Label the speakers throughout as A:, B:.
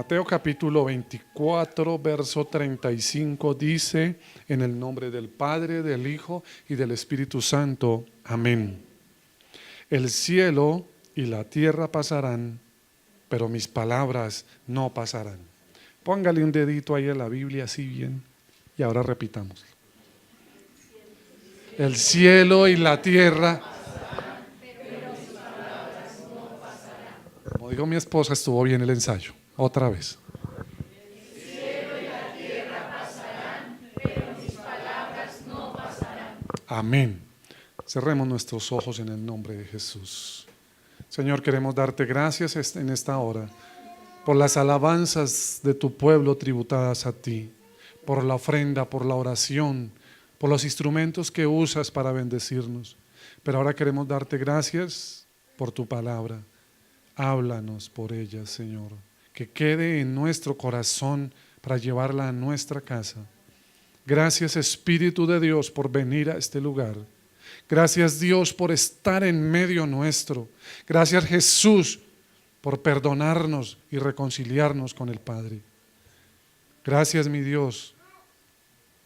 A: Mateo capítulo 24, verso 35 dice: en el nombre del Padre, del Hijo y del Espíritu Santo. Amén. El cielo y la tierra pasarán, pero mis palabras no pasarán. Póngale un dedito ahí a la Biblia, así bien, y ahora repitamos. El cielo y la tierra, como dijo mi esposa, estuvo bien el ensayo. Otra vez.
B: El cielo y la tierra pasarán, pero mis palabras no pasarán.
A: Amén. Cerremos nuestros ojos en el nombre de Jesús. Señor, queremos darte gracias en esta hora por las alabanzas de tu pueblo tributadas a ti, por la ofrenda, por la oración, por los instrumentos que usas para bendecirnos. Pero ahora queremos darte gracias por tu palabra. Háblanos por ella, Señor, que quede en nuestro corazón para llevarla a nuestra casa. Gracias, Espíritu de Dios, por venir a este lugar. Gracias, Dios, por estar en medio nuestro. Gracias, Jesús, por perdonarnos y reconciliarnos con el Padre. Gracias, mi Dios,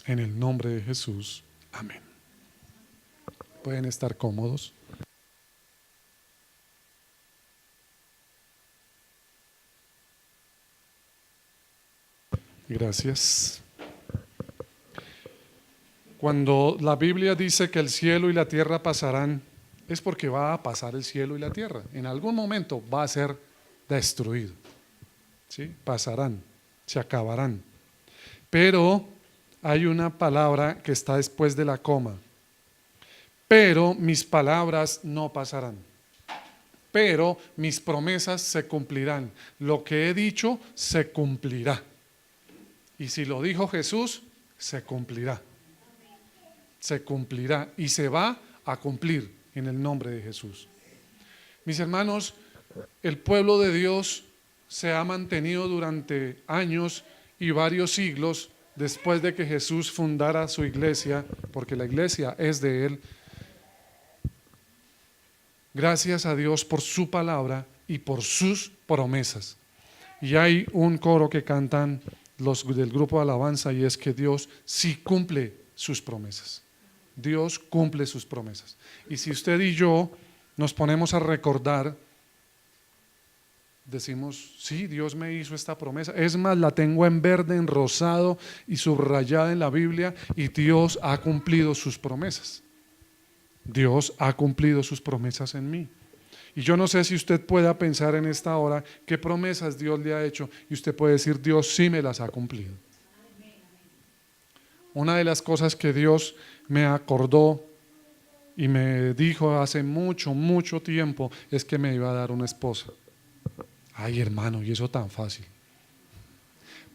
A: en el nombre de Jesús. Amén. Pueden estar cómodos. Gracias. Cuando la Biblia dice que el cielo y la tierra pasarán, es porque va a pasar el cielo y la tierra. En algún momento va a ser destruido. ¿Sí? Pasarán, se acabarán. Pero hay una palabra que está después de la coma. Pero mis palabras no pasarán. Pero mis promesas se cumplirán. Lo que he dicho se cumplirá. Y si lo dijo Jesús, se cumplirá. Se cumplirá y se va a cumplir en el nombre de Jesús. Mis hermanos, el pueblo de Dios se ha mantenido durante años y varios siglos después de que Jesús fundara su iglesia, porque la iglesia es de Él. Gracias a Dios por su palabra y por sus promesas. Y hay un coro que cantan los del grupo de alabanza, y es que Dios sí cumple sus promesas. Dios cumple sus promesas. Y si usted y yo nos ponemos a recordar, decimos, sí, Dios me hizo esta promesa. Es más, la tengo en verde, en rosado y subrayada en la Biblia, y Dios ha cumplido sus promesas. Dios ha cumplido sus promesas en mí. Y yo no sé si usted pueda pensar en esta hora qué promesas Dios le ha hecho, y usted puede decir, Dios sí me las ha cumplido. Una de las cosas que Dios me acordó y me dijo hace mucho, mucho tiempo es que me iba a dar una esposa. Ay, hermano, y eso tan fácil.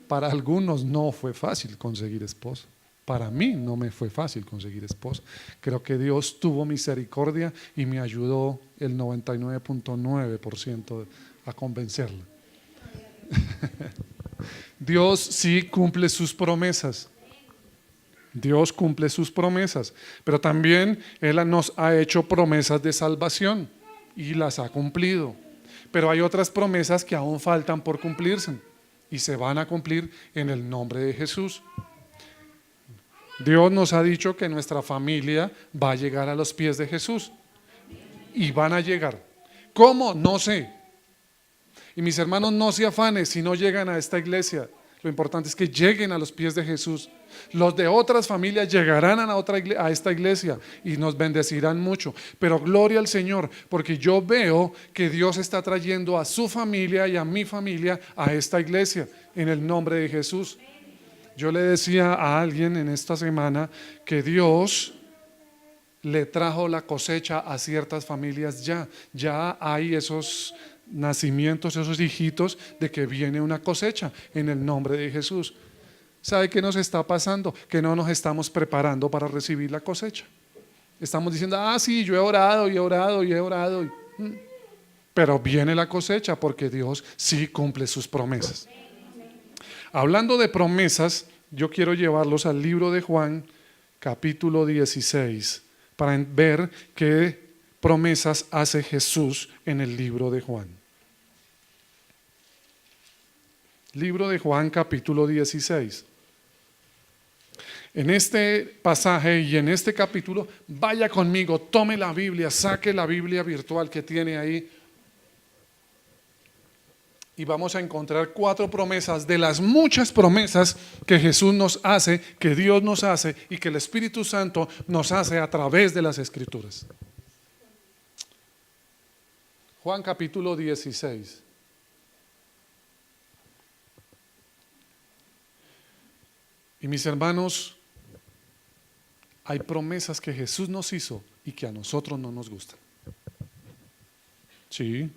A: Para algunos no fue fácil conseguir esposa. Para mí no me fue fácil conseguir esposa. Creo que Dios tuvo misericordia y me ayudó el 99.9% a convencerla. Dios sí cumple sus promesas. Dios cumple sus promesas, pero también Él nos ha hecho promesas de salvación y las ha cumplido. Pero hay otras promesas que aún faltan por cumplirse y se van a cumplir en el nombre de Jesús. Dios nos ha dicho que nuestra familia va a llegar a los pies de Jesús y van a llegar. ¿Cómo? No sé. Y mis hermanos, no se afanen si no llegan a esta iglesia. Lo importante es que lleguen a los pies de Jesús. Los de otras familias llegarán a esta iglesia y nos bendecirán mucho. Pero gloria al Señor, porque yo veo que Dios está trayendo a su familia y a mi familia a esta iglesia en el nombre de Jesús. Yo le decía a alguien en esta semana que Dios le trajo la cosecha a ciertas familias ya. Ya hay esos nacimientos, esos hijitos de que viene una cosecha en el nombre de Jesús. ¿Sabe qué nos está pasando? Que no nos estamos preparando para recibir la cosecha. Estamos diciendo, sí, yo he orado y he orado y he orado. Pero viene la cosecha porque Dios sí cumple sus promesas. Hablando de promesas, yo quiero llevarlos al libro de Juan, capítulo 16, para ver qué promesas hace Jesús en el libro de Juan. Libro de Juan, capítulo 16. En este pasaje y en este capítulo, vaya conmigo, tome la Biblia, saque la Biblia virtual que tiene ahí. Y vamos a encontrar 4 promesas de las muchas promesas que Jesús nos hace, que Dios nos hace y que el Espíritu Santo nos hace a través de las Escrituras. Juan capítulo 16. Y mis hermanos, hay promesas que Jesús nos hizo y que a nosotros no nos gustan. Sí.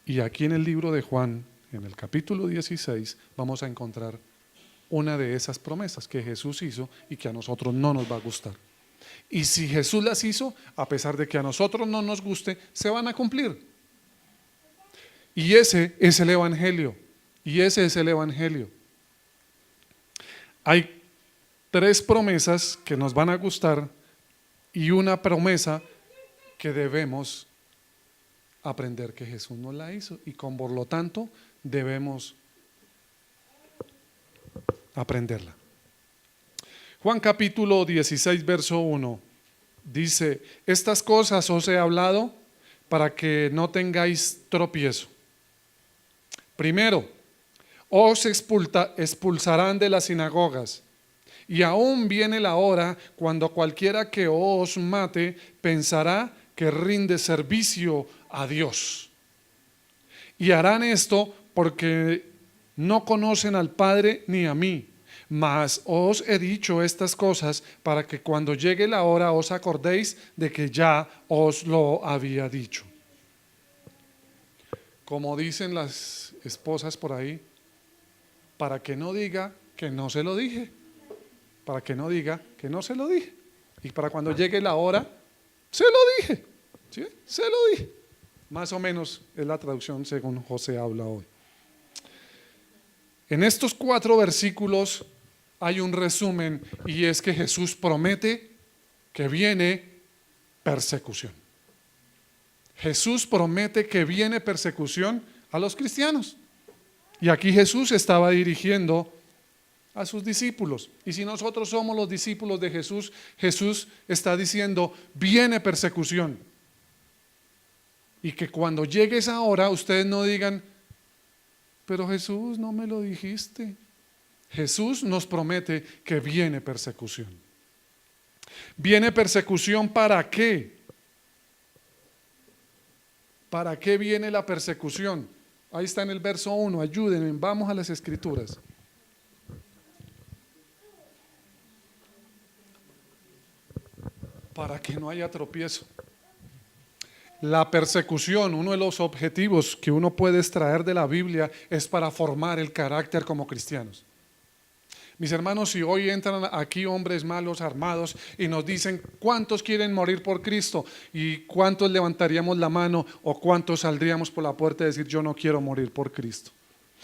A: Y aquí en el libro de Juan, en el capítulo 16, vamos a encontrar una de esas promesas que Jesús hizo y que a nosotros no nos va a gustar. Y si Jesús las hizo, a pesar de que a nosotros no nos guste, se van a cumplir. Y ese es el Evangelio. Y ese es el Evangelio. Hay 3 promesas que nos van a gustar y una promesa que debemos aprender que Jesús nos la hizo y por lo tanto debemos aprenderla. Juan capítulo 16 verso 1 dice: estas cosas os he hablado para que no tengáis tropiezo. Primero, os expulsarán de las sinagogas, y aún viene la hora cuando cualquiera que os mate pensará que rinde servicio a Dios. Y harán esto porque no conocen al Padre ni a mí. Mas os he dicho estas cosas para que cuando llegue la hora os acordéis de que ya os lo había dicho. Como dicen las esposas por ahí, para que no diga que no se lo dije, para que no diga que no se lo dije, y para cuando llegue la hora, se lo dije, ¿sí? Se lo dije. Más o menos es la traducción según José habla hoy. En estos 4 versículos hay un resumen, y es que Jesús promete que viene persecución. Jesús promete que viene persecución a los cristianos. Y aquí Jesús estaba dirigiendo a sus discípulos. Y si nosotros somos los discípulos de Jesús, Jesús está diciendo: viene persecución. Y que cuando llegue esa hora, ustedes no digan: pero Jesús, no me lo dijiste. Jesús nos promete que viene persecución. ¿Viene persecución para qué? ¿Para qué viene la persecución? Ahí está en el verso 1, ayúdenme, vamos a las Escrituras. Para que no haya tropiezo. La persecución, uno de los objetivos que uno puede extraer de la Biblia es para formar el carácter como cristianos. Mis hermanos, si hoy entran aquí hombres malos armados y nos dicen cuántos quieren morir por Cristo y cuántos levantaríamos la mano o cuántos saldríamos por la puerta y decir: yo no quiero morir por Cristo.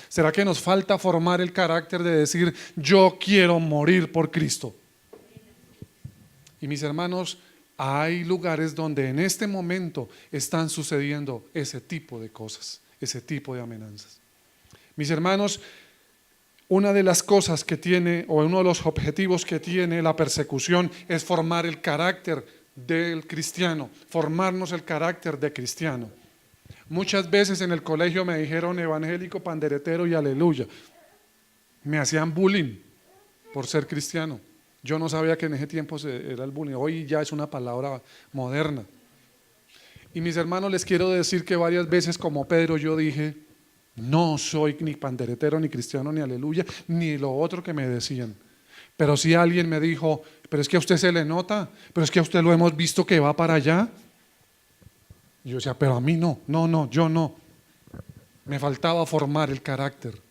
A: ¿Será que nos falta formar el carácter de decir: yo quiero morir por Cristo? Y mis hermanos, hay lugares donde en este momento están sucediendo ese tipo de cosas, ese tipo de amenazas. Mis hermanos, una de las cosas que tiene, o uno de los objetivos que tiene la persecución, es formar el carácter del cristiano, formarnos el carácter de cristiano. Muchas veces en el colegio me dijeron evangélico, panderetero y aleluya. Me hacían bullying por ser cristiano. Yo no sabía que en ese tiempo era el bullying. Hoy ya es una palabra moderna. Y mis hermanos, les quiero decir que varias veces, como Pedro, yo dije: no soy ni panderetero, ni cristiano, ni aleluya, ni lo otro que me decían. Pero si alguien me dijo: pero es que a usted se le nota, pero es que a usted lo hemos visto que va para allá. Yo decía: pero a mí no, yo no. Me faltaba formar el carácter.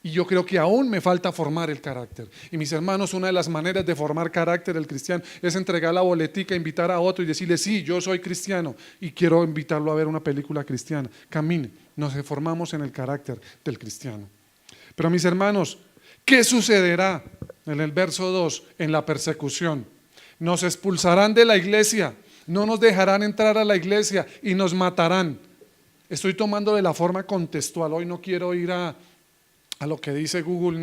A: Y yo creo que aún me falta formar el carácter. Y mis hermanos, una de las maneras de formar carácter del cristiano es entregar la boletica, invitar a otro y decirle: sí, yo soy cristiano y quiero invitarlo a ver una película cristiana. Camine, nos formamos en el carácter del cristiano. Pero mis hermanos, ¿qué sucederá en el verso 2 en la persecución? Nos expulsarán de la iglesia, no nos dejarán entrar a la iglesia y nos matarán. Estoy tomando de la forma contextual. Hoy no quiero ir a lo que dice Google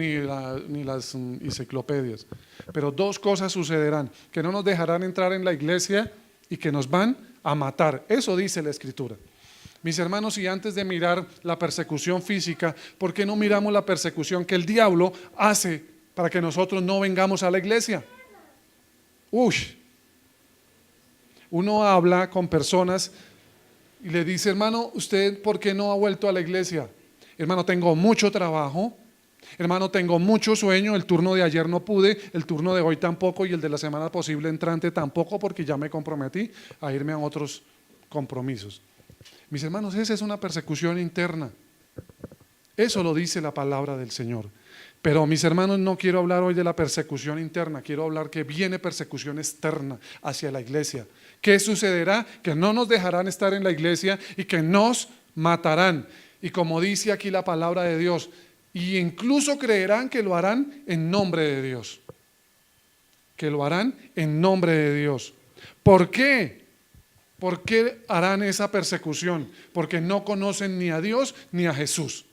A: ni las enciclopedias. Pero dos cosas sucederán: que no nos dejarán entrar en la iglesia y que nos van a matar. Eso dice la Escritura. Mis hermanos, y antes de mirar la persecución física, ¿por qué no miramos la persecución que el diablo hace para que nosotros no vengamos a la iglesia? Uno habla con personas y le dice: hermano, ¿usted por qué no ha vuelto a la iglesia? Hermano, tengo mucho trabajo. Hermano, tengo mucho sueño. El turno de ayer no pude, el turno de hoy tampoco, y el de la semana posible entrante tampoco, porque ya me comprometí a irme a otros compromisos. Mis hermanos, esa es una persecución interna. Eso lo dice la palabra del Señor. Pero mis hermanos, no quiero hablar hoy de la persecución interna, quiero hablar que viene persecución externa hacia la iglesia. ¿Qué sucederá? Que no nos dejarán estar en la iglesia y que nos matarán. Y como dice aquí la palabra de Dios, y incluso creerán que lo harán en nombre de Dios. Que lo harán en nombre de Dios. ¿Por qué? ¿Por qué harán esa persecución? Porque no conocen ni a Dios ni a Jesús.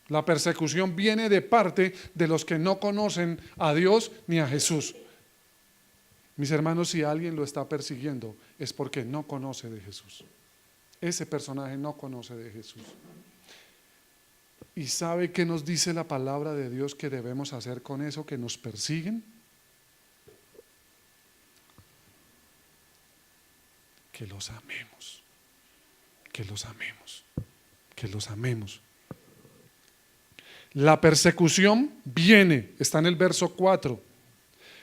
A: La persecución viene de parte de los que no conocen a Dios ni a Jesús. Mis hermanos, si alguien lo está persiguiendo, es porque no conoce de Jesús. Ese personaje no conoce de Jesús. ¿Y sabe qué nos dice la palabra de Dios que debemos hacer con eso que nos persiguen? Que los amemos, que los amemos, que los amemos. La persecución viene, está en el verso 4.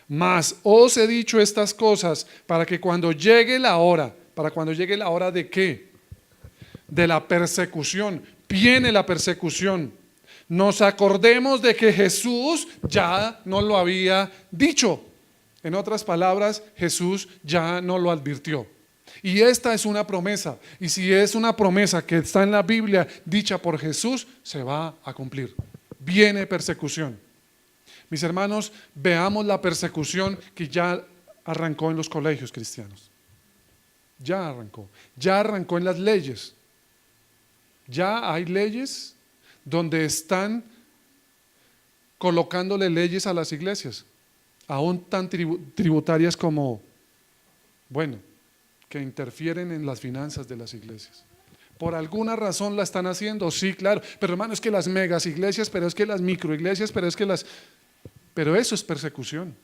A: Mas os he dicho estas cosas para que cuando llegue la hora, ¿para cuando llegue la hora de qué? De la persecución. Viene la persecución. Nos acordemos de que Jesús ya nos lo había dicho. En otras palabras, Jesús ya nos lo advirtió. Y esta es una promesa. Y si es una promesa que está en la Biblia dicha por Jesús, se va a cumplir. Viene persecución. Mis hermanos, veamos la persecución que ya arrancó en los colegios cristianos. Ya arrancó en las leyes. Ya hay leyes donde están colocándole leyes a las iglesias, aún tan tributarias como, que interfieren en las finanzas de las iglesias. Por alguna razón la están haciendo, sí, claro, pero hermano, es que las megas iglesias, pero es que las microiglesias, pero eso es persecución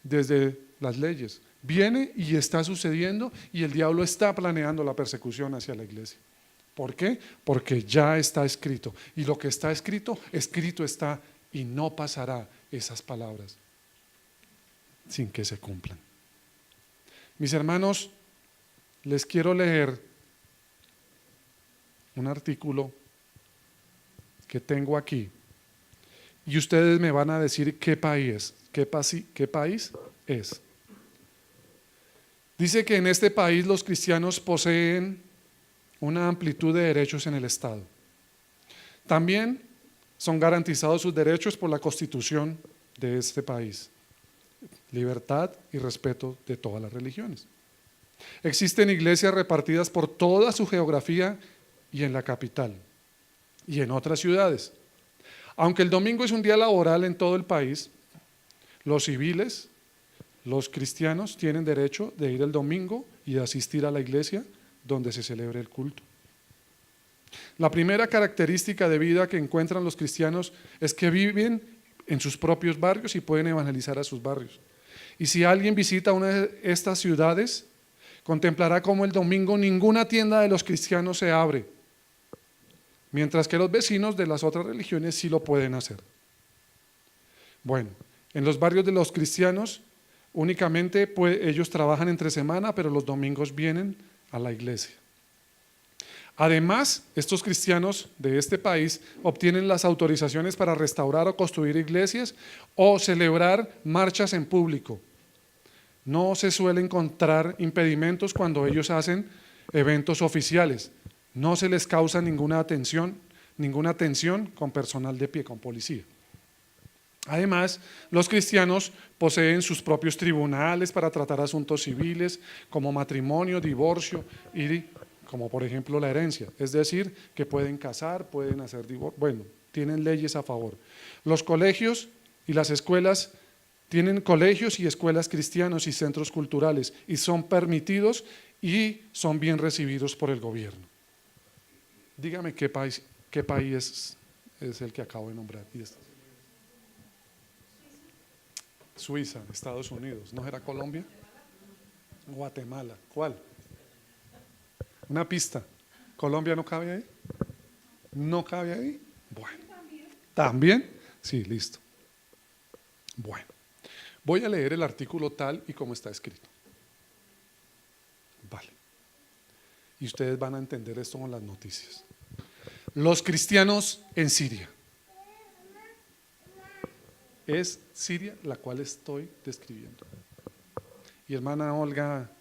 A: desde las leyes. Viene y está sucediendo y el diablo está planeando la persecución hacia la iglesia. ¿Por qué? Porque ya está escrito. Y lo que está escrito, escrito está, y no pasará esas palabras sin que se cumplan. Mis hermanos, les quiero leer un artículo que tengo aquí y ustedes me van a decir qué país es. Dice que en este país los cristianos poseen una amplitud de derechos en el Estado. También son garantizados sus derechos por la Constitución de este país: libertad y respeto de todas las religiones. Existen iglesias repartidas por toda su geografía y en la capital y en otras ciudades. Aunque el domingo es un día laboral en todo el país, los civiles, los cristianos tienen derecho de ir el domingo y de asistir a la iglesia donde se celebre el culto. La primera característica de vida que encuentran los cristianos es que viven en sus propios barrios y pueden evangelizar a sus barrios. Y si alguien visita una de estas ciudades, contemplará cómo el domingo ninguna tienda de los cristianos se abre, mientras que los vecinos de las otras religiones sí lo pueden hacer. En los barrios de los cristianos únicamente ellos trabajan entre semana, pero los domingos vienen a la iglesia. Además, estos cristianos de este país obtienen las autorizaciones para restaurar o construir iglesias o celebrar marchas en público. No se suele encontrar impedimentos cuando ellos hacen eventos oficiales. No se les causa ninguna tensión con personal de pie, con policía. Además, los cristianos poseen sus propios tribunales para tratar asuntos civiles como matrimonio, divorcio y como por ejemplo la herencia, es decir, que pueden casar, pueden hacer divorcio, bueno, tienen leyes a favor. Los colegios y las escuelas tienen colegios y escuelas cristianos y centros culturales y son permitidos y son bien recibidos por el gobierno. Dígame qué país es el que acabo de nombrar. Suiza, Estados Unidos, ¿no era Colombia? Guatemala, ¿cuál? Una pista. ¿Colombia no cabe ahí? ¿No cabe ahí? Bueno. ¿También? Sí, listo. Bueno, voy a leer el artículo tal y como está escrito. Vale. Y ustedes van a entender esto con las noticias. Los cristianos en Siria. Es Siria la cual estoy describiendo. Y hermana Olga,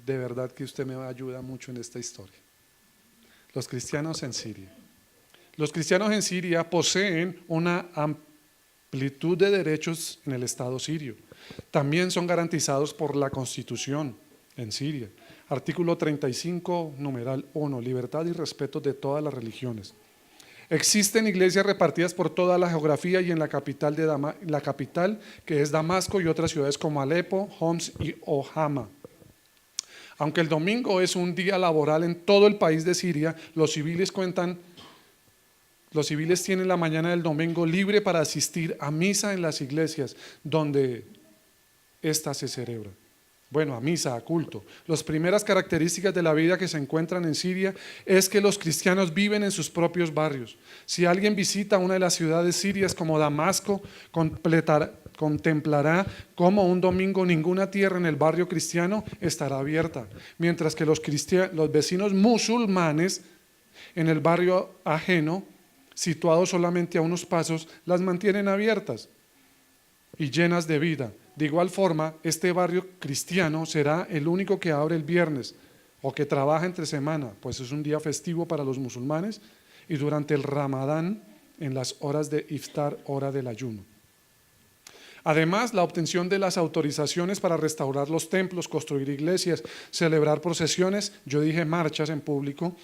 A: de verdad que usted me ayuda mucho en esta historia. Los cristianos en Siria. Los cristianos en Siria poseen una amplitud de derechos en el Estado sirio. También son garantizados por la Constitución en Siria. Artículo 35, numeral 1, libertad y respeto de todas las religiones. Existen iglesias repartidas por toda la geografía y en la capital, la capital que es Damasco y otras ciudades como Alepo, Homs y Ojama. Aunque el domingo es un día laboral en todo el país de Siria, los civiles tienen la mañana del domingo libre para asistir a misa en las iglesias donde ésta se celebra. Bueno, a misa, a culto. Las primeras características de la vida que se encuentran en Siria es que los cristianos viven en sus propios barrios. Si alguien visita una de las ciudades sirias como Damasco, contemplará cómo un domingo ninguna tierra en el barrio cristiano estará abierta, mientras que los vecinos musulmanes en el barrio ajeno, situados solamente a unos pasos, las mantienen abiertas y llenas de vida. De igual forma, este barrio cristiano será el único que abre el viernes o que trabaja entre semana, pues es un día festivo para los musulmanes, y durante el Ramadán en las horas de iftar, hora del ayuno. Además, la obtención de las autorizaciones para restaurar los templos, construir iglesias, celebrar procesiones, yo dije marchas en público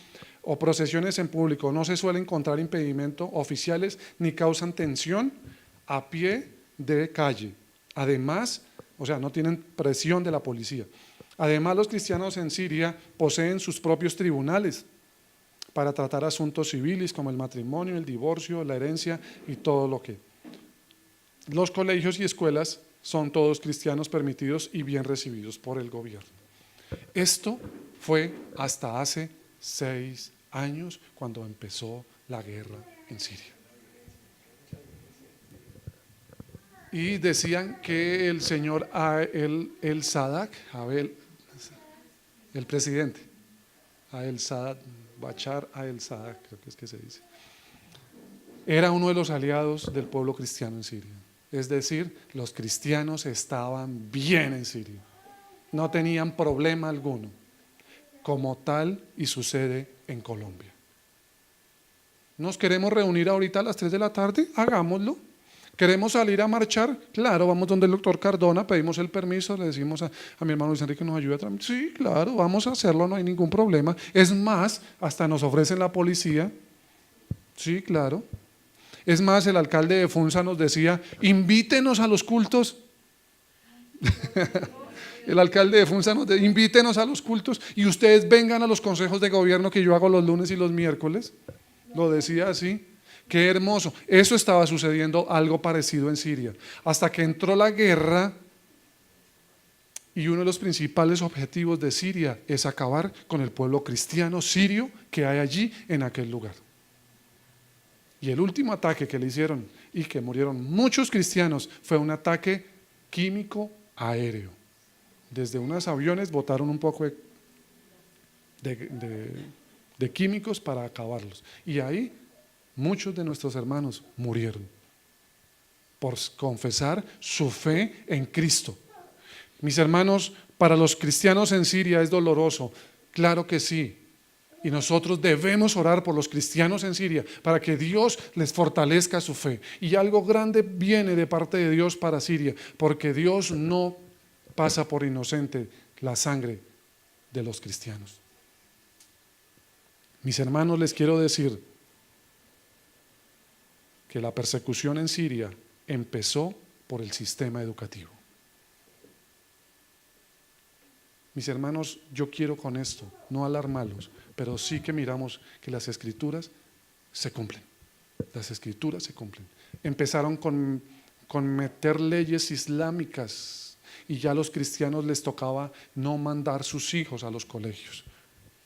A: o procesiones en público, no se suele encontrar impedimento oficiales ni causan tensión a pie de calle. Además, o sea, no tienen presión de la policía. Además, los cristianos en Siria poseen sus propios tribunales para tratar asuntos civiles como el matrimonio, el divorcio, la herencia y todo lo que. Los colegios y escuelas son todos cristianos permitidos y bien recibidos por el gobierno. Esto fue hasta hace 6 años cuando empezó la guerra en Siria. Y decían que el señor el-Sadat, el presidente, el-Sadat, Bashar el-Sadat, creo que es que se dice, era uno de los aliados del pueblo cristiano en Siria. Es decir, los cristianos estaban bien en Siria, no tenían problema alguno, como tal y sucede en Colombia. ¿Nos queremos reunir ahorita a las 3 de la tarde? Hagámoslo. ¿Queremos salir a marchar? Claro, vamos donde el doctor Cardona, pedimos el permiso, le decimos a mi hermano Luis Enrique que nos ayude a tramitar. Sí, claro, vamos a hacerlo, no hay ningún problema. Es más, hasta nos ofrecen la policía. Sí, claro. Es más, el alcalde de Funza nos decía, invítenos a los cultos. El alcalde de Funza nos decía, invítenos a los cultos y ustedes vengan a los consejos de gobierno que yo hago los lunes y los miércoles. Lo decía así. Qué hermoso. Eso estaba sucediendo, algo parecido en Siria. Hasta que entró la guerra y uno de los principales objetivos de Siria es acabar con el pueblo cristiano sirio que hay allí en aquel lugar. Y el último ataque que le hicieron y que murieron muchos cristianos fue un ataque químico aéreo. Desde unos aviones botaron un poco de químicos para acabarlos. Y ahí muchos de nuestros hermanos murieron por confesar su fe en Cristo. Mis hermanos, para los cristianos en Siria es doloroso, claro que sí. Y nosotros debemos orar por los cristianos en Siria para que Dios les fortalezca su fe. Y algo grande viene de parte de Dios para Siria, porque Dios no pasa por inocente la sangre de los cristianos. Mis hermanos, les quiero decir que la persecución en Siria empezó por el sistema educativo. Mis hermanos, yo quiero con esto no alarmarlos, pero sí que miramos que las escrituras se cumplen. Las escrituras se cumplen. Empezaron con meter leyes islámicas y ya a los cristianos les tocaba no mandar sus hijos a los colegios,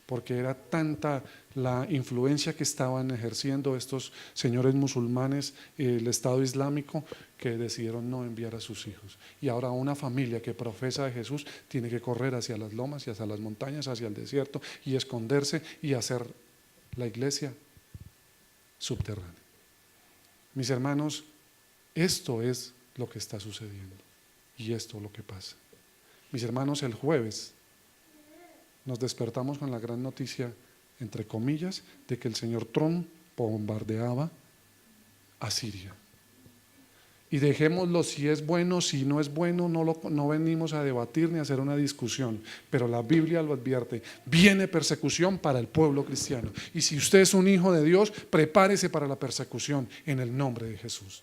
A: porque era tanta la influencia que estaban ejerciendo estos señores musulmanes, el Estado Islámico, que decidieron no enviar a sus hijos. Y ahora una familia que profesa de Jesús tiene que correr hacia las lomas y hacia las montañas, hacia el desierto y esconderse y hacer la iglesia subterránea. Mis hermanos, esto es lo que está sucediendo y esto es lo que pasa. Mis hermanos, el jueves nos despertamos con la gran noticia, entre comillas, de que el señor Trump bombardeaba a Siria. Y dejémoslo, si es bueno, si no es bueno, no venimos a debatir ni a hacer una discusión, pero la Biblia lo advierte, viene persecución para el pueblo cristiano. Y si usted es un hijo de Dios, prepárese para la persecución en el nombre de Jesús.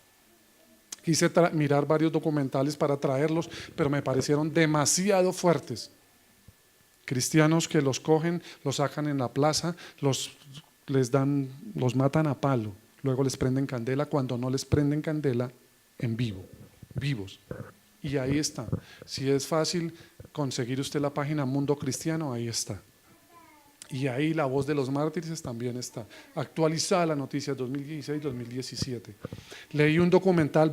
A: Quise mirar varios documentales para traerlos, pero me parecieron demasiado fuertes. Cristianos que los cogen, los sacan en la plaza, los matan a palo, luego les prenden candela, cuando no les prenden candela, en vivos. Y ahí está. Si es fácil conseguir usted la página Mundo Cristiano, ahí está. Y ahí la voz de los mártires también está. Actualizada la noticia 2016-2017.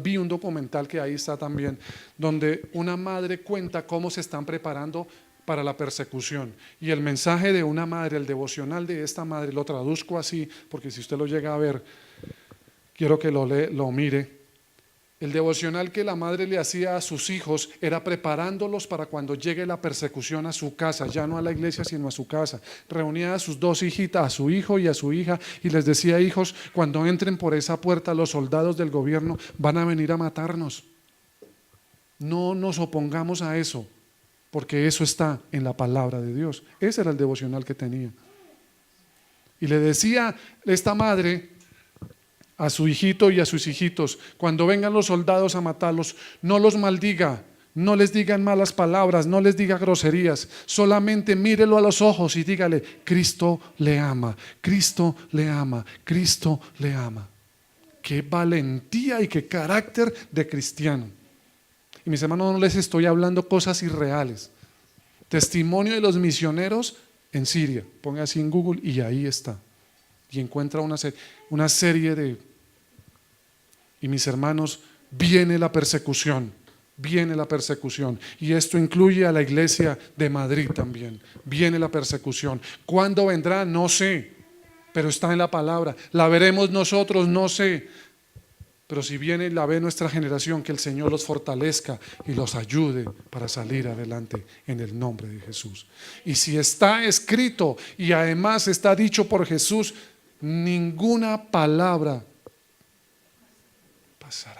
A: Vi un documental que ahí está también, donde una madre cuenta cómo se están preparando para la persecución. Y el mensaje de una madre, el devocional de esta madre, lo traduzco así, porque si usted lo llega a ver, quiero que lo mire. El devocional que la madre le hacía a sus hijos era preparándolos para cuando llegue la persecución a su casa, ya no a la iglesia sino a su casa. Reunía a sus dos hijitas, a su hijo y a su hija, y les decía: hijos, cuando entren por esa puerta los soldados del gobierno van a venir a matarnos. No nos opongamos a eso, porque eso está en la palabra de Dios. Ese era el devocional que tenía. Y le decía esta madre a su hijito y a sus hijitos: cuando vengan los soldados a matarlos, no los maldiga, no les digan malas palabras, no les diga groserías, solamente mírelo a los ojos y dígale: Cristo le ama, Cristo le ama, Cristo le ama. Qué valentía y qué carácter de cristiano. Y mis hermanos, no les estoy hablando cosas irreales. Testimonio de los misioneros en Siria, ponga así en Google y ahí está. Y encuentra una serie de... Y mis hermanos, viene la persecución, y esto incluye a la iglesia de Madrid también. Viene la persecución. ¿Cuándo vendrá? No sé, pero está en la palabra. ¿La veremos nosotros? No sé. Pero si viene, la ve nuestra generación, que el Señor los fortalezca y los ayude para salir adelante en el nombre de Jesús. Y si está escrito y además está dicho por Jesús, ninguna palabra pasará.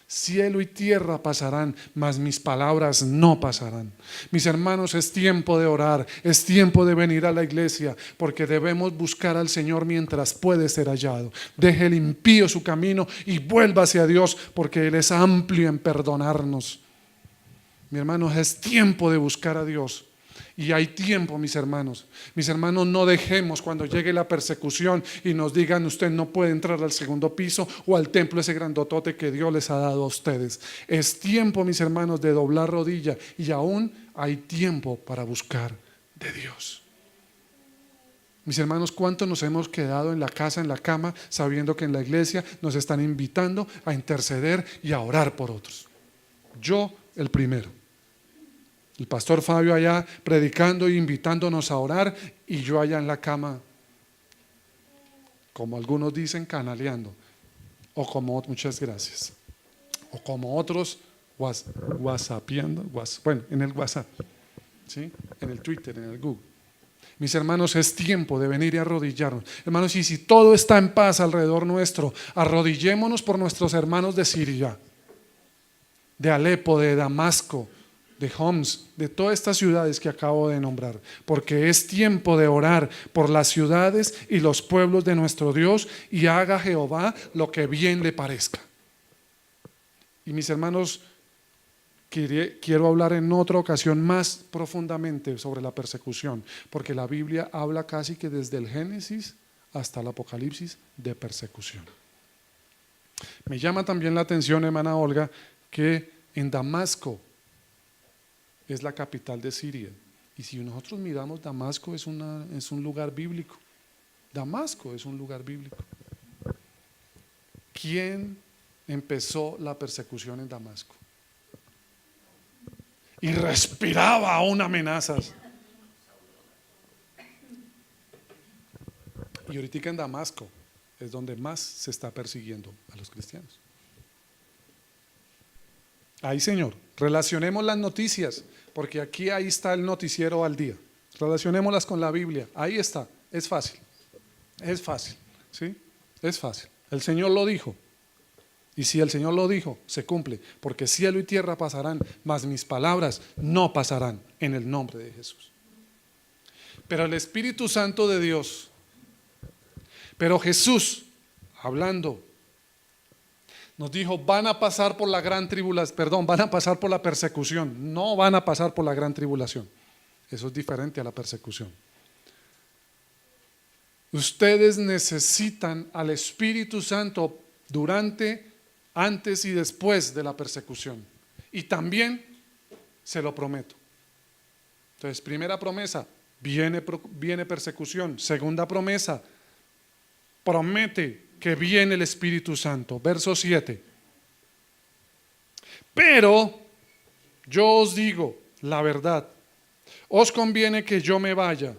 A: Cielo y tierra pasarán, mas mis palabras no pasarán. Mis hermanos, es tiempo de orar, es tiempo de venir a la iglesia, porque debemos buscar al Señor mientras puede ser hallado. Deje el impío su camino y vuelva hacia Dios, porque Él es amplio en perdonarnos. Mi hermanos, es tiempo de buscar a Dios. Y hay tiempo, mis hermanos. Mis hermanos, no dejemos cuando llegue la persecución y nos digan: usted no puede entrar al segundo piso o al templo ese grandotote que Dios les ha dado a ustedes. Es tiempo, mis hermanos, de doblar rodilla, y aún hay tiempo para buscar de Dios. Mis hermanos, ¿cuánto nos hemos quedado en la casa, en la cama, sabiendo que en la iglesia nos están invitando a interceder y a orar por otros? Yo, el primero. El pastor Fabio allá predicando e invitándonos a orar, y yo allá en la cama, como algunos dicen, canaleando, o como, muchas gracias, o como otros, whatsappeando, bueno, en el WhatsApp, ¿sí? En el Twitter, en el Google. Mis hermanos, es tiempo de venir y arrodillarnos. Hermanos, y si todo está en paz alrededor nuestro, arrodillémonos por nuestros hermanos de Siria, de Alepo, de Damasco, de Homs, de todas estas ciudades que acabo de nombrar, porque es tiempo de orar por las ciudades y los pueblos de nuestro Dios, y haga Jehová lo que bien le parezca. Y mis hermanos, quiero hablar en otra ocasión más profundamente sobre la persecución, porque la Biblia habla casi que desde el Génesis hasta el Apocalipsis de persecución. Me llama también la atención, hermana Olga, que en Damasco es la capital de Siria. Y si nosotros miramos, Damasco es un lugar bíblico. Damasco es un lugar bíblico. ¿Quién empezó la persecución en Damasco? Y respiraba aún amenazas. Y ahorita en Damasco es donde más se está persiguiendo a los cristianos. Ahí, Señor, relacionemos las noticias, porque ahí está el noticiero al día. Relacionémoslas con la Biblia, ahí está, es fácil, ¿sí? Es fácil. El Señor lo dijo, y si el Señor lo dijo, se cumple, porque cielo y tierra pasarán, mas mis palabras no pasarán, en el nombre de Jesús. Pero el Espíritu Santo de Dios, pero Jesús, hablando, nos dijo, van a pasar por la gran tribulación, van a pasar por la persecución, no van a pasar por la gran tribulación. Eso es diferente a la persecución. Ustedes necesitan al Espíritu Santo durante, antes y después de la persecución. Y también se lo prometo. Entonces, primera promesa, viene persecución. Segunda promesa, promete que viene el Espíritu Santo. Verso 7. Pero yo os digo la verdad, os conviene que yo me vaya,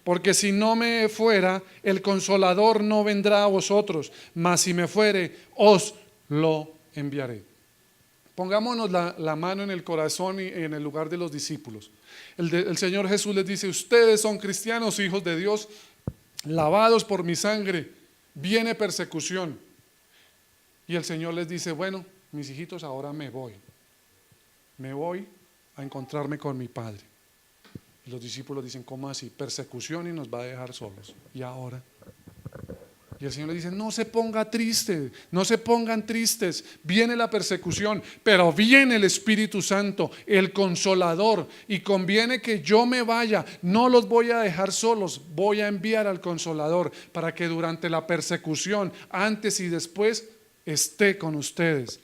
A: porque si no me fuera, el Consolador no vendrá a vosotros, mas si me fuere, os lo enviaré. Pongámonos la mano en el corazón y en el lugar de los discípulos. El Señor Jesús les dice, ustedes son cristianos, hijos de Dios, lavados por mi sangre. Viene persecución. Y el Señor les dice, bueno, mis hijitos, ahora me voy a encontrarme con mi Padre. Y los discípulos dicen, ¿cómo así? Persecución y nos va a dejar solos. ¿Y ahora? Y el Señor les dice, no se ponga triste, no se pongan tristes, viene la persecución, pero viene el Espíritu Santo, el Consolador, y conviene que yo me vaya, no los voy a dejar solos, voy a enviar al Consolador para que durante la persecución, antes y después, esté con ustedes.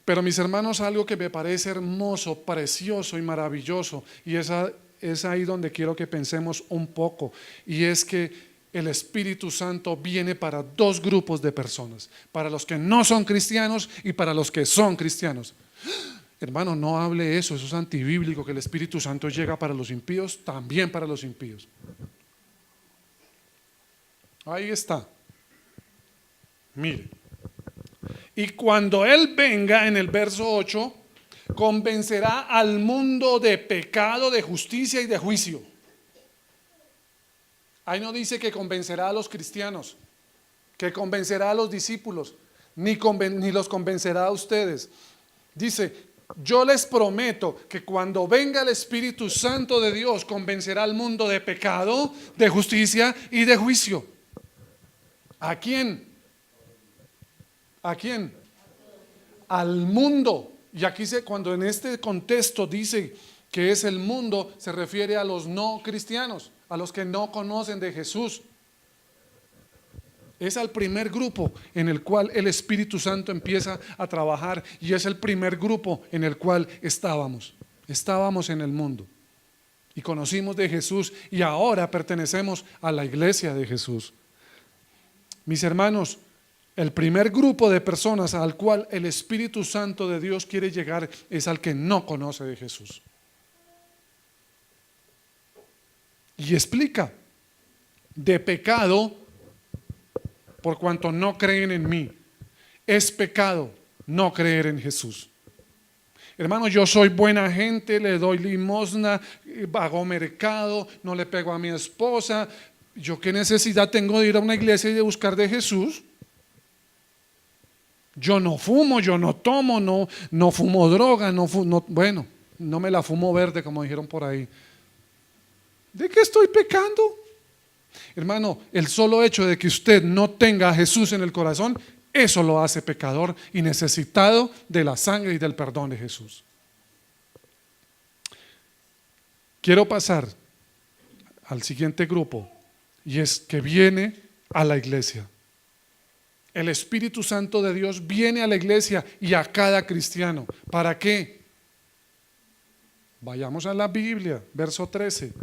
A: Pero mis hermanos, algo que me parece hermoso, precioso y maravilloso, y es ahí donde quiero que pensemos un poco, y es que el Espíritu Santo viene para dos grupos de personas, para los que no son cristianos y para los que son cristianos. Hermano, no hable eso es antibíblico, que el Espíritu Santo llega para los impíos, también para los impíos. Ahí está. Mire. Y cuando Él venga, en el verso 8, convencerá al mundo de pecado, de justicia y de juicio. Ahí no dice que convencerá a los cristianos, que convencerá a los discípulos, ni los convencerá a ustedes. Dice, yo les prometo que cuando venga el Espíritu Santo de Dios, convencerá al mundo de pecado, de justicia y de juicio. ¿A quién? ¿A quién? Al mundo. Y aquí cuando en este contexto dice que es el mundo, se refiere a los no cristianos, a los que no conocen de Jesús. Es al primer grupo en el cual el Espíritu Santo empieza a trabajar, y es el primer grupo en el cual estábamos en el mundo y conocimos de Jesús, y ahora pertenecemos a la iglesia de Jesús. Mis hermanos, el primer grupo de personas al cual el Espíritu Santo de Dios quiere llegar es al que no conoce de Jesús. Y explica, de pecado, por cuanto no creen en mí. Es pecado no creer en Jesús. Hermano, yo soy buena gente, le doy limosna, hago mercado, no le pego a mi esposa. ¿Yo qué necesidad tengo de ir a una iglesia y de buscar de Jesús? Yo no fumo, yo no tomo, no fumo droga, bueno, no me la fumo verde como dijeron por ahí. ¿De qué estoy pecando? Hermano, el solo hecho de que usted no tenga a Jesús en el corazón, eso lo hace pecador y necesitado de la sangre y del perdón de Jesús. Quiero pasar al siguiente grupo, y es que viene a la iglesia. El Espíritu Santo de Dios viene a la iglesia y a cada cristiano. ¿Para qué? Vayamos a la Biblia, verso 13.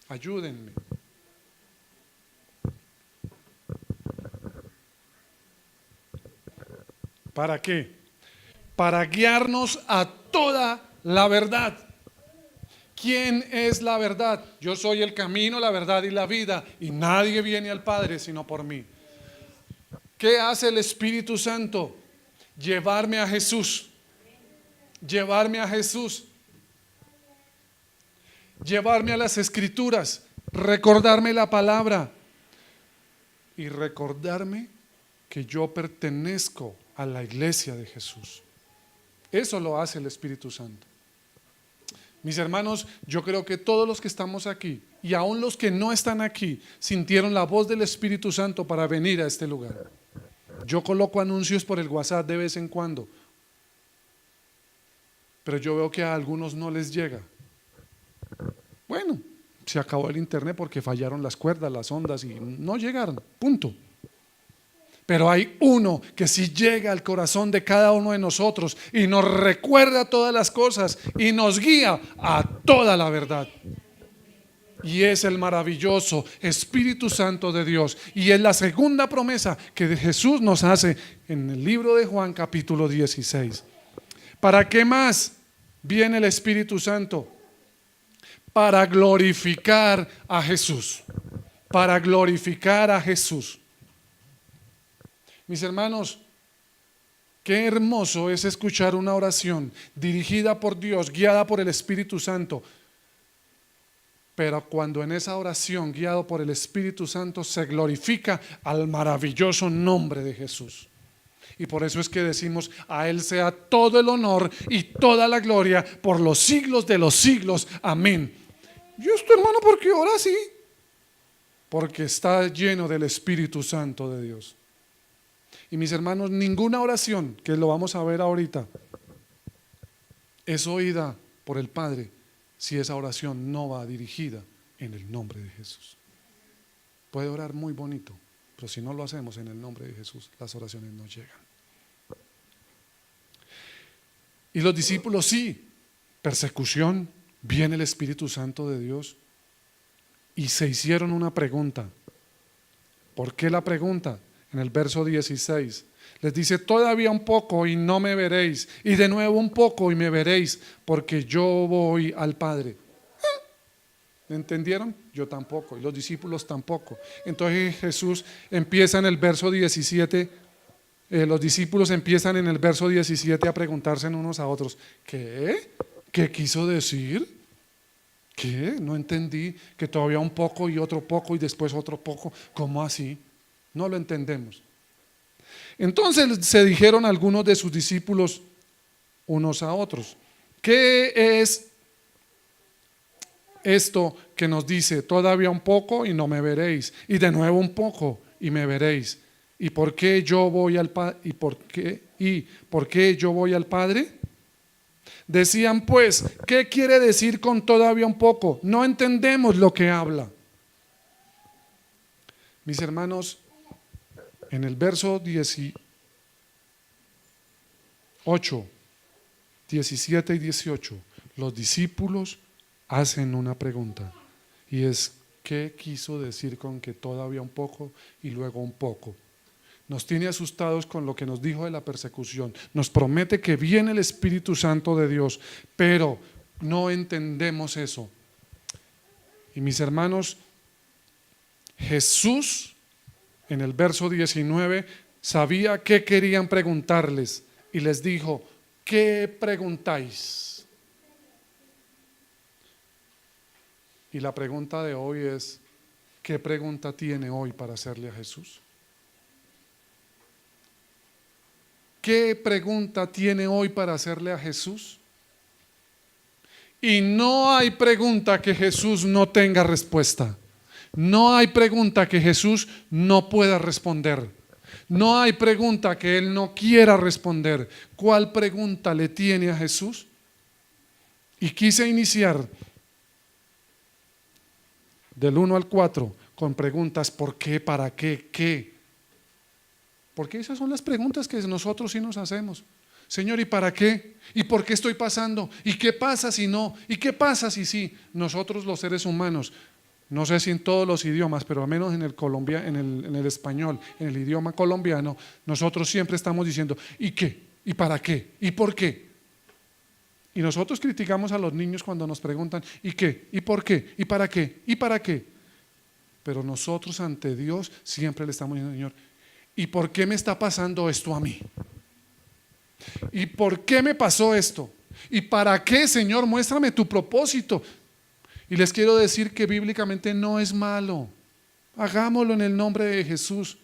A: Ayúdenme. ¿Para qué? Para guiarnos a toda la verdad. ¿Quién es la verdad? Yo soy el camino, la verdad y la vida, y nadie viene al Padre sino por mí. ¿Qué hace el Espíritu Santo? Llevarme a Jesús. Llevarme a Jesús. Llevarme a las Escrituras. Recordarme la palabra. Y recordarme que yo pertenezco a la iglesia de Jesús. Eso lo hace el Espíritu Santo. Mis hermanos, yo creo que todos los que estamos aquí y aún los que no están aquí sintieron la voz del Espíritu Santo para venir a este lugar. Yo coloco anuncios por el WhatsApp de vez en cuando, pero yo veo que a algunos no les llega. Bueno, se acabó el internet porque fallaron las cuerdas, las ondas y no llegaron, punto. Pero hay uno que sí llega al corazón de cada uno de nosotros y nos recuerda todas las cosas y nos guía a toda la verdad. Y es el maravilloso Espíritu Santo de Dios. Y es la segunda promesa que Jesús nos hace en el libro de Juan capítulo 16. ¿Para qué más viene el Espíritu Santo? Para glorificar a Jesús. Para glorificar a Jesús. Mis hermanos, qué hermoso es escuchar una oración dirigida por Dios, guiada por el Espíritu Santo. Pero cuando en esa oración, guiado por el Espíritu Santo, se glorifica al maravilloso nombre de Jesús. Y por eso es que decimos, a Él sea todo el honor y toda la gloria por los siglos de los siglos. Amén. ¿Y esto, hermano, por qué ora así? Porque está lleno del Espíritu Santo de Dios. Y mis hermanos, ninguna oración, que lo vamos a ver ahorita, es oída por el Padre si esa oración no va dirigida en el nombre de Jesús. Puede orar muy bonito, pero si no lo hacemos en el nombre de Jesús, las oraciones no llegan. Y los discípulos sí, persecución, viene el Espíritu Santo de Dios y se hicieron una pregunta. ¿Por qué la pregunta? En el verso 16 les dice, todavía un poco y no me veréis, y de nuevo un poco y me veréis, porque yo voy al Padre. ¿Entendieron? Yo tampoco, y los discípulos tampoco. Entonces Jesús empieza en el verso 17, los discípulos empiezan en el verso 17 a preguntarse unos a otros, ¿qué? ¿Qué quiso decir? ¿Qué? No entendí, que todavía un poco y otro poco y después otro poco, ¿cómo así? No lo entendemos. Entonces se dijeron algunos de sus discípulos unos a otros, ¿qué es esto que nos dice todavía un poco y no me veréis, y de nuevo un poco y me veréis? ¿Y por qué yo voy al Padre? ¿Y por qué yo voy al Padre? Decían pues, ¿qué quiere decir con todavía un poco? No entendemos lo que habla. Mis hermanos, en el verso 18, 17 y 18, los discípulos hacen una pregunta y es, ¿qué quiso decir con que todavía un poco y luego un poco? Nos tiene asustados con lo que nos dijo de la persecución, nos promete que viene el Espíritu Santo de Dios, pero no entendemos eso. Y mis hermanos, Jesús en el verso 19 sabía qué querían preguntarles y les dijo, ¿qué preguntáis? Y la pregunta de hoy es, ¿qué pregunta tiene hoy para hacerle a Jesús? ¿Qué pregunta tiene hoy para hacerle a Jesús? Y no hay pregunta que Jesús no tenga respuesta. No hay pregunta que Jesús no pueda responder. No hay pregunta que Él no quiera responder. ¿Cuál pregunta le tiene a Jesús? Y quise iniciar del 1 al 4 con preguntas: ¿por qué? ¿Para qué? ¿Qué? Porque esas son las preguntas que nosotros sí nos hacemos. Señor, ¿y para qué? ¿Y por qué estoy pasando? ¿Y qué pasa si no? ¿Y qué pasa si sí? Nosotros los seres humanos, no sé si en todos los idiomas, pero al menos en el español, en el idioma colombiano, nosotros siempre estamos diciendo: ¿y qué? ¿Y para qué? ¿Y por qué? Y nosotros criticamos a los niños cuando nos preguntan: ¿y qué? ¿Y por qué? ¿Y para qué? ¿Y para qué? Pero nosotros ante Dios siempre le estamos diciendo: Señor, ¿y por qué me está pasando esto a mí? ¿Y por qué me pasó esto? ¿Y para qué, Señor? Muéstrame tu propósito. Y les quiero decir que bíblicamente no es malo. Hagámoslo en el nombre de Jesús.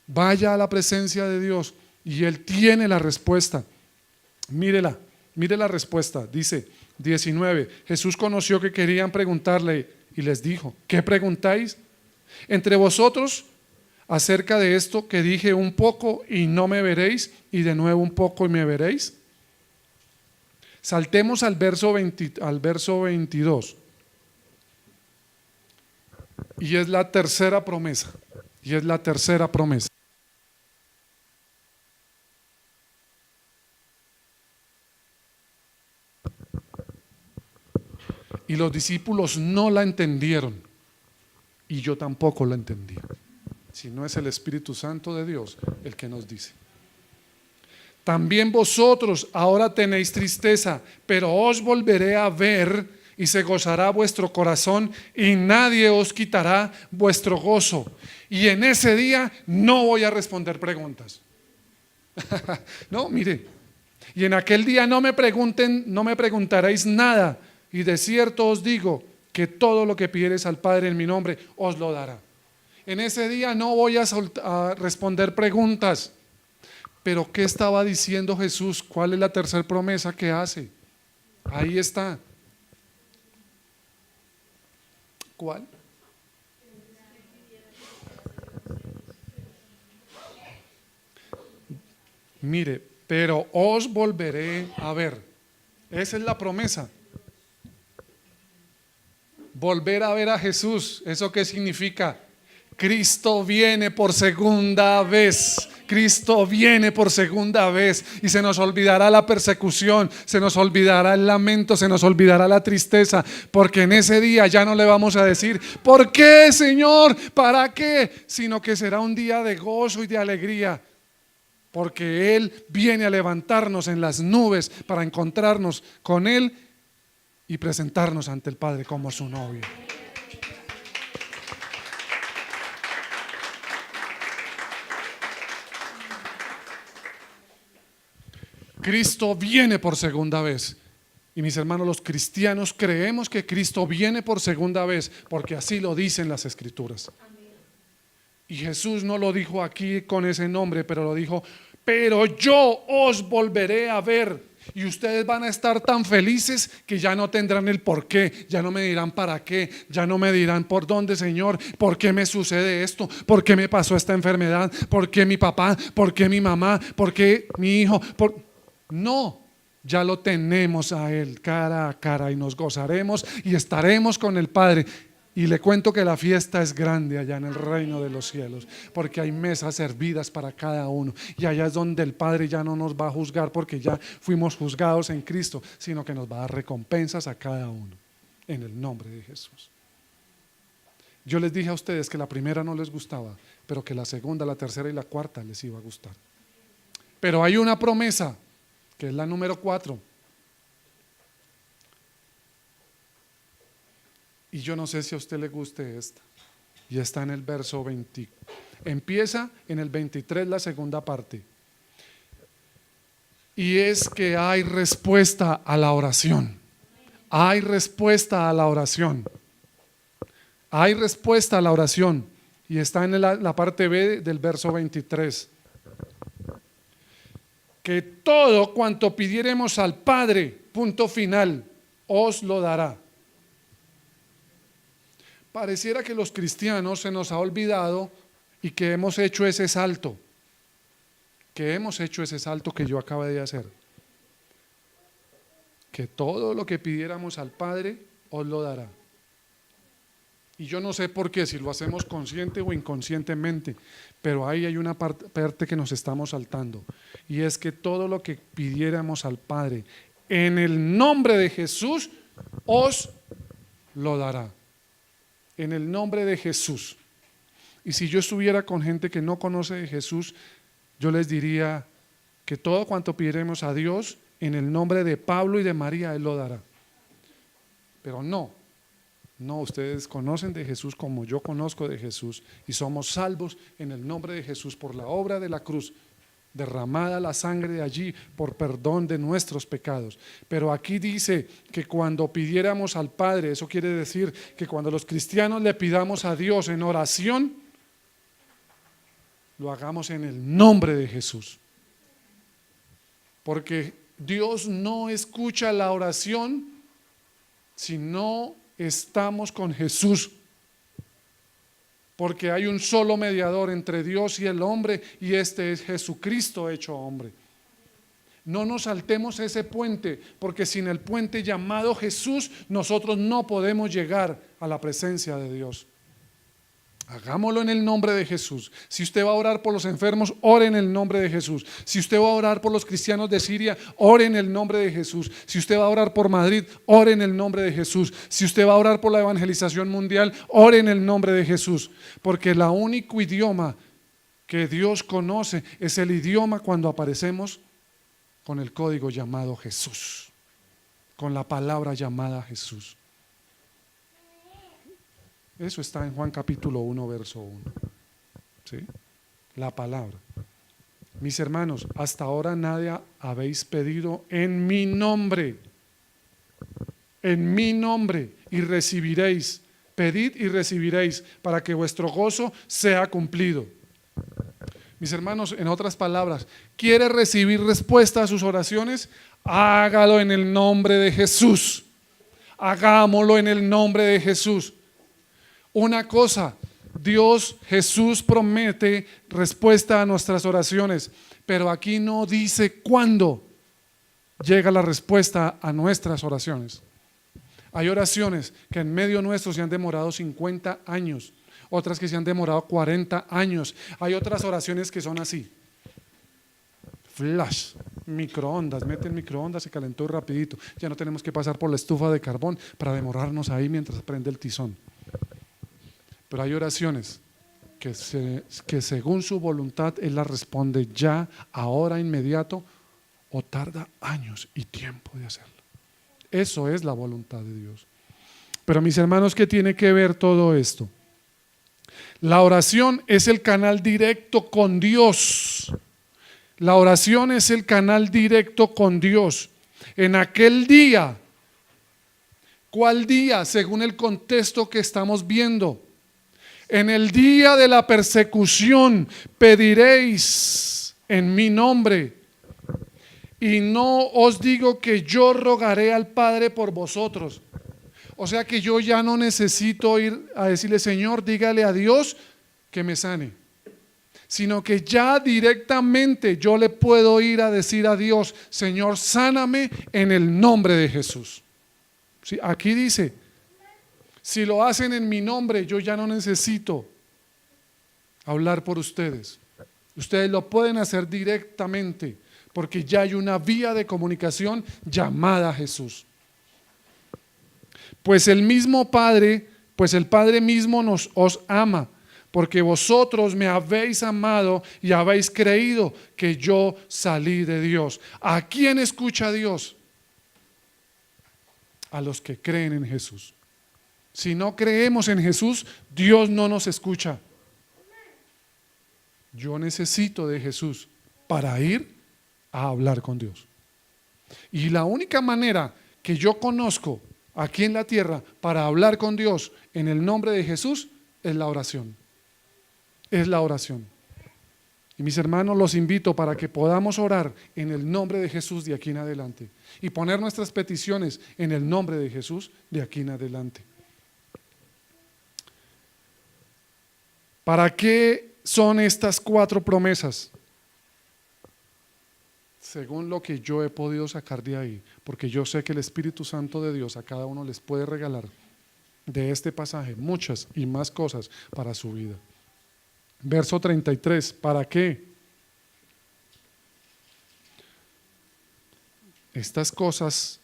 A: Vaya a la presencia de Dios y Él tiene la respuesta. Mírela, mire la respuesta. Dice 19: Jesús conoció que querían preguntarle y les dijo: ¿qué preguntáis? Entre vosotros, acerca de esto que dije, un poco y no me veréis, y de nuevo un poco y me veréis. Saltemos al verso 22. Y es la tercera promesa. Y es la tercera promesa. Y los discípulos no la entendieron. Y yo tampoco la entendí. Si no es el Espíritu Santo de Dios el que nos dice: también vosotros ahora tenéis tristeza, pero os volveré a ver y se gozará vuestro corazón y nadie os quitará vuestro gozo. Y en ese día no voy a responder preguntas. No, mire, y en aquel día no me preguntaréis nada, y de cierto os digo que todo lo que pidiereis al Padre en mi nombre os lo dará. En ese día no voy a responder preguntas. Pero ¿qué estaba diciendo Jesús? ¿Cuál es la tercera promesa que hace? Ahí está. ¿Cuál? Mire, pero os volveré a ver. Esa es la promesa. Volver a ver a Jesús. ¿Eso qué significa? Cristo viene por segunda vez. Cristo viene por segunda vez y se nos olvidará la persecución, se nos olvidará el lamento, se nos olvidará la tristeza, porque en ese día ya no le vamos a decir: ¿por qué, Señor? ¿Para qué? Sino que será un día de gozo y de alegría, porque Él viene a levantarnos en las nubes para encontrarnos con Él y presentarnos ante el Padre como su novio. Cristo viene por segunda vez. Y mis hermanos, los cristianos creemos que Cristo viene por segunda vez, porque así lo dicen las Escrituras. Y Jesús no lo dijo aquí con ese nombre, pero lo dijo: pero yo os volveré a ver. Y ustedes van a estar tan felices que ya no tendrán el por qué, ya no me dirán para qué, ya no me dirán: ¿por dónde, Señor? ¿Por qué me sucede esto? ¿Por qué me pasó esta enfermedad? ¿Por qué mi papá? ¿Por qué mi mamá? ¿Por qué mi hijo? No, ya lo tenemos a Él cara a cara y nos gozaremos y estaremos con el Padre. Y le cuento que la fiesta es grande allá en el reino de los cielos, porque hay mesas servidas para cada uno, y allá es donde el Padre ya no nos va a juzgar, porque ya fuimos juzgados en Cristo, sino que nos va a dar recompensas a cada uno en el nombre de Jesús. Yo les dije a ustedes que la primera no les gustaba, pero que la segunda, la tercera y la cuarta les iba a gustar. Pero hay una promesa que es la número 4. Y yo no sé si a usted le guste esta. Y está en el verso 20. Empieza en el 23 la segunda parte. Y es que hay respuesta a la oración. Hay respuesta a la oración. Hay respuesta a la oración. Y está en la parte B del verso 23. que todo cuanto pidiéremos al Padre, punto final, os lo dará. Pareciera que los cristianos se nos ha olvidado y que hemos hecho ese salto, que yo acabé de hacer. Que todo lo que pidiéramos al Padre, os lo dará. Y yo no sé por qué, si lo hacemos consciente o inconscientemente, pero ahí hay una parte que nos estamos saltando. Y es que todo lo que pidiéramos al Padre, en el nombre de Jesús, os lo dará. En el nombre de Jesús. Y si yo estuviera con gente que no conoce de Jesús, yo les diría que todo cuanto pidiéramos a Dios, en el nombre de Pablo y de María, Él lo dará. Pero no, ustedes conocen de Jesús como yo conozco de Jesús y somos salvos en el nombre de Jesús por la obra de la cruz, derramada la sangre de allí por perdón de nuestros pecados. Pero aquí dice que cuando pidiéramos al Padre, eso quiere decir que cuando los cristianos le pidamos a Dios en oración, lo hagamos en el nombre de Jesús. Porque Dios no escucha la oración si no estamos con Jesús. Porque hay un solo mediador entre Dios y el hombre, y este es Jesucristo hecho hombre. No nos saltemos ese puente, porque sin el puente llamado Jesús, nosotros no podemos llegar a la presencia de Dios. Hagámoslo en el nombre de Jesús. Si usted va a orar por los enfermos, ore en el nombre de Jesús. Si usted va a orar por los cristianos de Siria, ore en el nombre de Jesús. Si usted va a orar por Madrid, ore en el nombre de Jesús. Si usted va a orar por la evangelización mundial, ore en el nombre de Jesús. Porque el único idioma que Dios conoce es el idioma cuando aparecemos con el código llamado Jesús, con la palabra llamada Jesús. Eso está en Juan capítulo 1, verso 1. ¿Sí? La palabra. Mis hermanos, hasta ahora nada habéis pedido en mi nombre. En mi nombre, y recibiréis. Pedid y recibiréis, para que vuestro gozo sea cumplido. Mis hermanos, en otras palabras, ¿quiere recibir respuesta a sus oraciones? Hágalo en el nombre de Jesús. Hagámoslo en el nombre de Jesús. Una cosa, Jesús promete respuesta a nuestras oraciones, pero aquí no dice cuándo llega la respuesta a nuestras oraciones. Hay oraciones que en medio nuestro se han demorado 50 años, otras que se han demorado 40 años. Hay otras oraciones que son así. Flash, microondas, mete el microondas, se calentó rapidito. Ya no tenemos que pasar por la estufa de carbón para demorarnos ahí mientras prende el tizón. Pero hay oraciones que según su voluntad Él las responde ya, ahora, inmediato, o tarda años y tiempo de hacerlo. Eso es la voluntad de Dios. Pero mis hermanos, ¿qué tiene que ver todo esto? La oración es el canal directo con Dios. La oración es el canal directo con Dios. En aquel día, ¿cuál día? Según el contexto que estamos viendo. En el día de la persecución pediréis en mi nombre, y no os digo que yo rogaré al Padre por vosotros. O sea que yo ya no necesito ir a decirle, Señor, dígale a Dios que me sane, sino que ya directamente yo le puedo ir a decir a Dios, Señor, sáname en el nombre de Jesús. ¿Sí? Aquí dice, si lo hacen en mi nombre, yo ya no necesito hablar por ustedes. Ustedes lo pueden hacer directamente, porque ya hay una vía de comunicación llamada Jesús. Pues el Padre mismo os ama, porque vosotros me habéis amado y habéis creído que yo salí de Dios. ¿A quién escucha Dios? A los que creen en Jesús. Si no creemos en Jesús, Dios no nos escucha. Yo necesito de Jesús para ir a hablar con Dios. Y la única manera que yo conozco aquí en la tierra para hablar con Dios en el nombre de Jesús es la oración. Es la oración. Y mis hermanos, los invito para que podamos orar en el nombre de Jesús de aquí en adelante y poner nuestras peticiones en el nombre de Jesús de aquí en adelante. ¿Para qué son estas 4 promesas? Según lo que yo he podido sacar de ahí, porque yo sé que el Espíritu Santo de Dios a cada uno les puede regalar de este pasaje muchas y más cosas para su vida. Verso 33, ¿para qué? Estas cosas,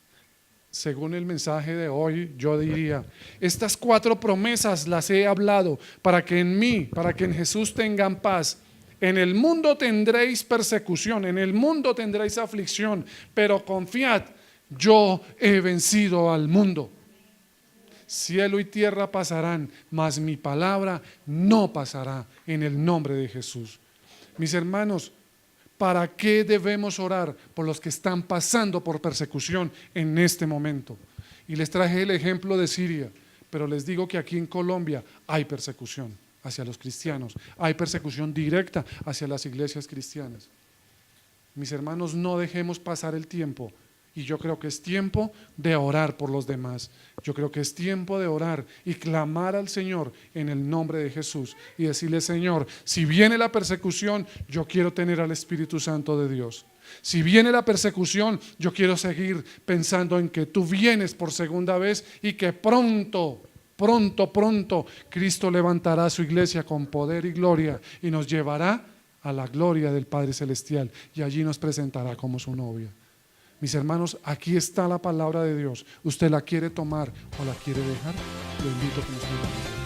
A: según el mensaje de hoy, yo diría, estas 4 promesas las he hablado para que en mí, para que en Jesús tengan paz. En el mundo tendréis persecución, en el mundo tendréis aflicción, pero confiad, yo he vencido al mundo. Cielo y tierra pasarán, mas mi palabra no pasará, en el nombre de Jesús. Mis hermanos, ¿para qué debemos orar por los que están pasando por persecución en este momento? Y les traje el ejemplo de Siria, pero les digo que aquí en Colombia hay persecución hacia los cristianos, hay persecución directa hacia las iglesias cristianas. Mis hermanos, no dejemos pasar el tiempo. Y yo creo que es tiempo de orar por los demás. Yo creo que es tiempo de orar y clamar al Señor en el nombre de Jesús y decirle: Señor, si viene la persecución, yo quiero tener al Espíritu Santo de Dios. Si viene la persecución, yo quiero seguir pensando en que tú vienes por segunda vez y que pronto Cristo levantará su iglesia con poder y gloria y nos llevará a la gloria del Padre Celestial y allí nos presentará como su novia. Mis hermanos, aquí está la palabra de Dios. ¿Usted la quiere tomar o la quiere dejar? Lo invito a que nos miremos.